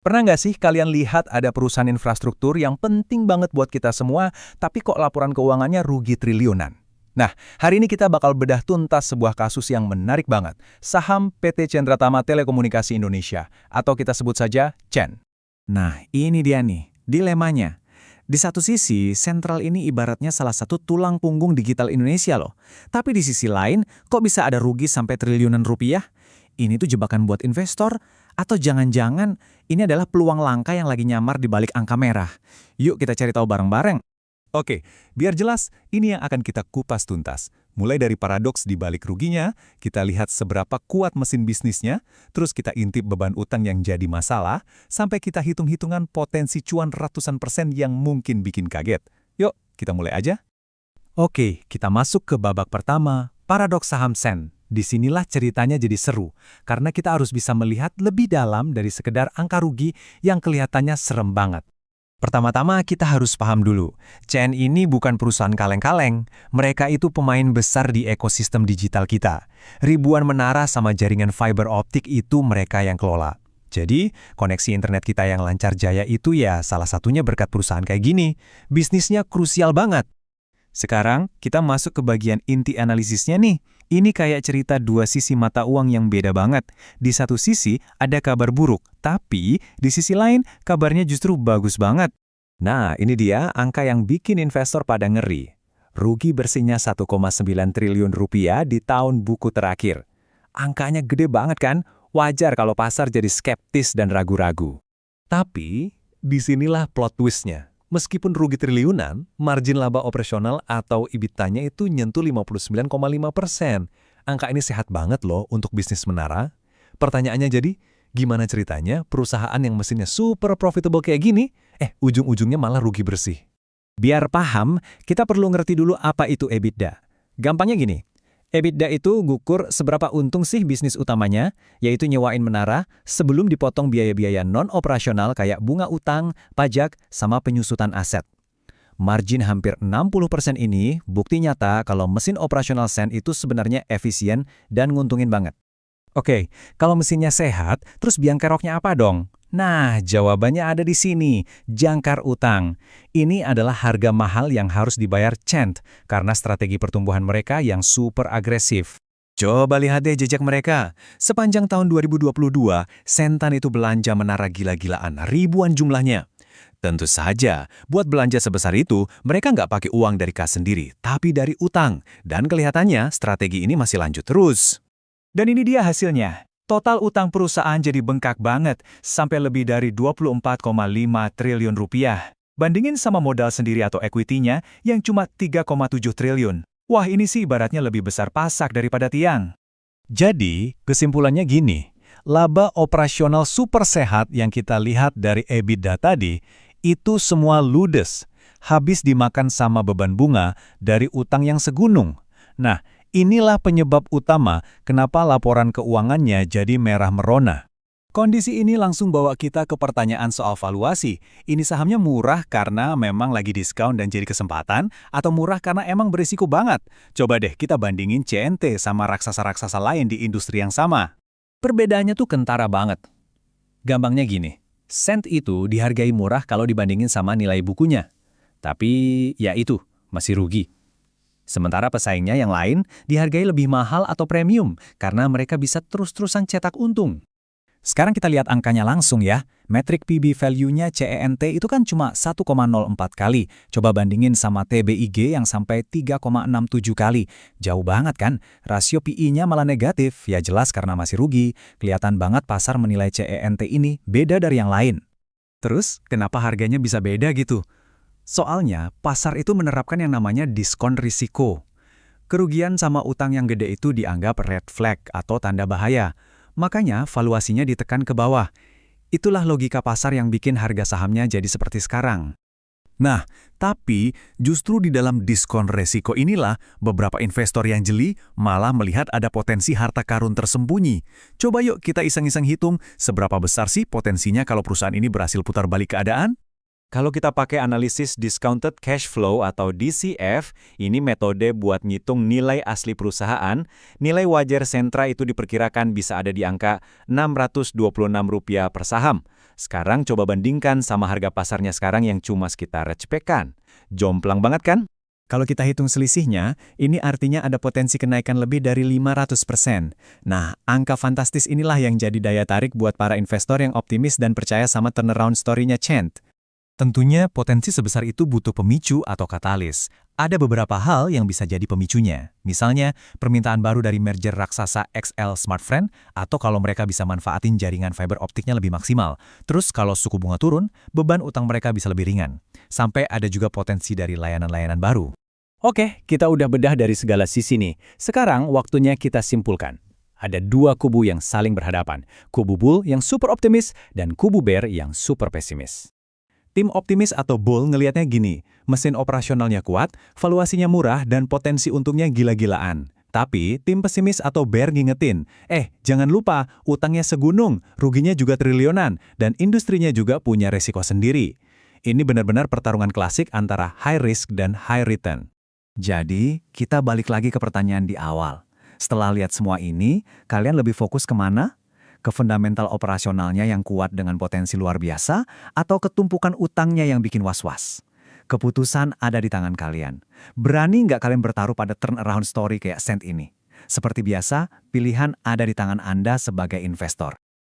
Pernah nggak sih kalian lihat ada perusahaan infrastruktur yang penting banget buat kita semua, tapi kok laporan keuangannya rugi triliunan? Nah, hari ini kita bakal bedah tuntas sebuah kasus yang menarik banget. Saham PT Cendratama Telekomunikasi Indonesia, atau kita sebut saja CEN. Nah, ini dia nih, dilemanya. Di satu sisi, sentral ini ibaratnya salah satu tulang punggung digital Indonesia loh. Tapi di sisi lain, kok bisa ada rugi sampai triliunan rupiah? Ini tuh jebakan buat investor? Atau jangan-jangan ini adalah peluang langka yang lagi nyamar di balik angka merah? Yuk kita cari tahu bareng-bareng. Oke, biar jelas, ini yang akan kita kupas tuntas. Mulai dari paradoks di balik ruginya, kita lihat seberapa kuat mesin bisnisnya, terus kita intip beban utang yang jadi masalah, sampai kita hitung-hitungan potensi cuan ratusan persen yang mungkin bikin kaget. Yuk, kita mulai aja. Oke, kita masuk ke babak pertama, paradoks saham CEN. Disinilah ceritanya jadi seru, karena kita harus bisa melihat lebih dalam dari sekedar angka rugi yang kelihatannya serem banget. Pertama-tama kita harus paham dulu, CEN ini bukan perusahaan kaleng-kaleng. Mereka itu pemain besar di ekosistem digital kita. Ribuan menara sama jaringan fiber optik itu mereka yang kelola. Jadi, koneksi internet kita yang lancar jaya itu ya salah satunya berkat perusahaan kayak gini. Bisnisnya krusial banget. Sekarang, kita masuk ke bagian inti analisisnya nih. Ini kayak cerita dua sisi mata uang yang beda banget. Di satu sisi, ada kabar buruk, tapi di sisi lain, kabarnya justru bagus banget. Nah, ini dia angka yang bikin investor pada ngeri. Rugi bersihnya 1,9 triliun rupiah di tahun buku terakhir. Angkanya gede banget kan? Wajar kalau pasar jadi skeptis dan ragu-ragu. Tapi, disinilah plot twist-nya. Meskipun rugi triliunan, margin laba operasional atau EBITDA-nya itu nyentuh 59,5%. Angka ini sehat banget loh untuk bisnis menara. Pertanyaannya jadi, gimana ceritanya perusahaan yang mesinnya super profitable kayak gini, ujung-ujungnya malah rugi bersih? Biar paham, kita perlu ngerti dulu apa itu EBITDA. Gampangnya gini, EBITDA itu ngukur seberapa untung sih bisnis utamanya, yaitu nyewain menara, sebelum dipotong biaya-biaya non-operasional kayak bunga utang, pajak, sama penyusutan aset. Margin hampir 60% ini bukti nyata kalau mesin operasional CEN itu sebenarnya efisien dan nguntungin banget. Oke, kalau mesinnya sehat, terus biang keroknya apa dong? Nah, jawabannya ada di sini, jangkar utang. Ini adalah harga mahal yang harus dibayar CEN karena strategi pertumbuhan mereka yang super agresif. Coba lihat deh jejak mereka. Sepanjang tahun 2022, Sentan itu belanja menara gila-gilaan, ribuan jumlahnya. Tentu saja, buat belanja sebesar itu, mereka nggak pakai uang dari kas sendiri, tapi dari utang. Dan kelihatannya strategi ini masih lanjut terus. Dan ini dia hasilnya. Total utang perusahaan jadi bengkak banget, sampai lebih dari 24,5 triliun rupiah. Bandingin sama modal sendiri atau equity-nya yang cuma 3,7 triliun. Wah, ini sih ibaratnya lebih besar pasak daripada tiang. Jadi, kesimpulannya gini, laba operasional super sehat yang kita lihat dari EBITDA tadi, itu semua ludes, habis dimakan sama beban bunga dari utang yang segunung. Nah, inilah penyebab utama kenapa laporan keuangannya jadi merah merona. Kondisi ini langsung bawa kita ke pertanyaan soal valuasi. Ini sahamnya murah karena memang lagi diskon dan jadi kesempatan, atau murah karena emang berisiko banget? Coba deh kita bandingin CNT sama raksasa-raksasa lain di industri yang sama. Perbedaannya tuh kentara banget. Gampangnya gini, CEN itu dihargai murah kalau dibandingin sama nilai bukunya. Tapi ya itu, masih rugi. Sementara pesaingnya yang lain dihargai lebih mahal atau premium karena mereka bisa terus-terusan cetak untung. Sekarang kita lihat angkanya langsung ya. Metrik PB value-nya CENT itu kan cuma 1,04 kali. Coba bandingin sama TBIG yang sampai 3,67 kali. Jauh banget kan? Rasio PI-nya malah negatif. Ya jelas karena masih rugi. Kelihatan banget pasar menilai CENT ini beda dari yang lain. Terus, kenapa harganya bisa beda gitu? Soalnya, pasar itu menerapkan yang namanya diskon risiko. Kerugian sama utang yang gede itu dianggap red flag atau tanda bahaya. Makanya, valuasinya ditekan ke bawah. Itulah logika pasar yang bikin harga sahamnya jadi seperti sekarang. Nah, tapi justru di dalam diskon risiko inilah beberapa investor yang jeli malah melihat ada potensi harta karun tersembunyi. Coba yuk kita iseng-iseng hitung seberapa besar sih potensinya kalau perusahaan ini berhasil putar balik keadaan? Kalau kita pakai analisis discounted cash flow atau DCF, ini metode buat ngitung nilai asli perusahaan. Nilai wajar sentra itu diperkirakan bisa ada di angka Rp626 per saham. Sekarang coba bandingkan sama harga pasarnya sekarang yang cuma sekitar cepekan. Jomplang banget kan? Kalau kita hitung selisihnya, ini artinya ada potensi kenaikan lebih dari 500%. Nah, angka fantastis inilah yang jadi daya tarik buat para investor yang optimis dan percaya sama turnaround story-nya Chant. Tentunya potensi sebesar itu butuh pemicu atau katalis. Ada beberapa hal yang bisa jadi pemicunya. Misalnya, permintaan baru dari merger raksasa XL Smartfren, atau kalau mereka bisa manfaatin jaringan fiber optiknya lebih maksimal. Terus kalau suku bunga turun, beban utang mereka bisa lebih ringan. Sampai ada juga potensi dari layanan-layanan baru. Oke, kita udah bedah dari segala sisi nih. Sekarang waktunya kita simpulkan. Ada dua kubu yang saling berhadapan. Kubu bull yang super optimis dan kubu bear yang super pesimis. Tim optimis atau bull ngelihatnya gini, mesin operasionalnya kuat, valuasinya murah, dan potensi untungnya gila-gilaan. Tapi, tim pesimis atau bear ngingetin, jangan lupa, utangnya segunung, ruginya juga triliunan, dan industrinya juga punya resiko sendiri. Ini benar-benar pertarungan klasik antara high risk dan high return. Jadi, kita balik lagi ke pertanyaan di awal. Setelah lihat semua ini, kalian lebih fokus kemana? Ke fundamental operasionalnya yang kuat dengan potensi luar biasa, atau ketumpukan utangnya yang bikin was-was? Keputusan ada di tangan kalian. Berani nggak kalian bertaruh pada turnaround story kayak Cent ini? Seperti biasa, pilihan ada di tangan Anda sebagai investor.